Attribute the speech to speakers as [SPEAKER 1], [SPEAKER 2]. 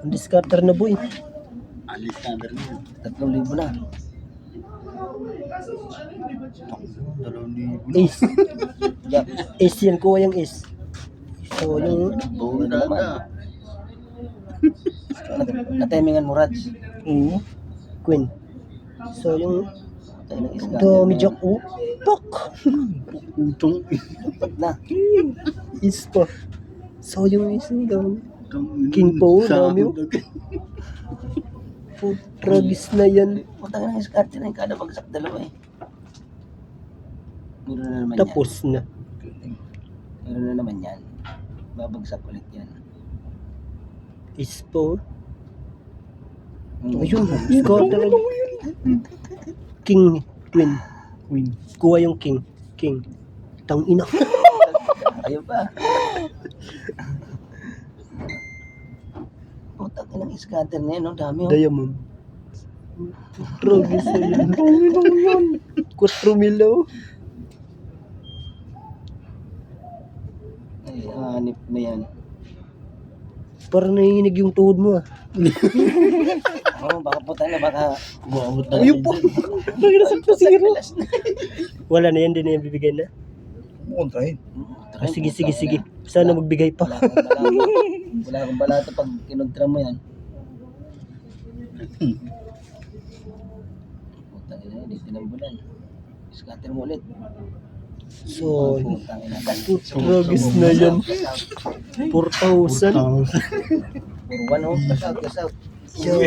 [SPEAKER 1] Ang discarter na boy.
[SPEAKER 2] Alis na na rin.
[SPEAKER 3] 3,000 na.
[SPEAKER 2] 2,000.
[SPEAKER 1] Ace.
[SPEAKER 3] Yup.
[SPEAKER 1] Ace yan, kuha yung ace. So yung
[SPEAKER 3] Buhay na naman. Natimingan mo, Raj.
[SPEAKER 1] queen. So yung
[SPEAKER 3] Tayo ng isga.
[SPEAKER 1] dami jack oh. Pak!
[SPEAKER 2] Utong.
[SPEAKER 3] Dapat na.
[SPEAKER 1] Ace pa. So yung ace yung King po, dami oh. Tragis na yan.
[SPEAKER 3] Putang ng iskarte na yung kada bagsak dalawa eh. Meron na naman
[SPEAKER 1] Tapos na.
[SPEAKER 3] yan. Meron na naman yan. Babagsak ulit yan.
[SPEAKER 1] Ace po. Ayun, scatter. King, queen. Kuha yung king. King. Tang ina.
[SPEAKER 3] Ayun pa. Putang ng iskarte na yan, no? Dami oh.
[SPEAKER 1] Diamond. Tragis na yan. 4 milo.
[SPEAKER 3] Ay, hanip na yan.
[SPEAKER 1] Parang nanginginig yung tuhod mo ah.
[SPEAKER 3] Oh, baka putang na, baka...
[SPEAKER 2] Kumamot na.
[SPEAKER 1] Ayun po. Naginasap po siguro. Wala na yan, din na yan bibigay na.
[SPEAKER 2] Kontrahin.
[SPEAKER 1] Ah, sige. Sana magbigay pa.
[SPEAKER 3] Wala akong balato pag kinontra mo yan. Putang ina, hindi tinambulan. Scatter mo ulit.
[SPEAKER 1] So,
[SPEAKER 3] Putang ina.
[SPEAKER 1] tragis na yan. 4,000.
[SPEAKER 2] Tapos.
[SPEAKER 3] Puro 1 oh. Gas out.
[SPEAKER 1] Yo.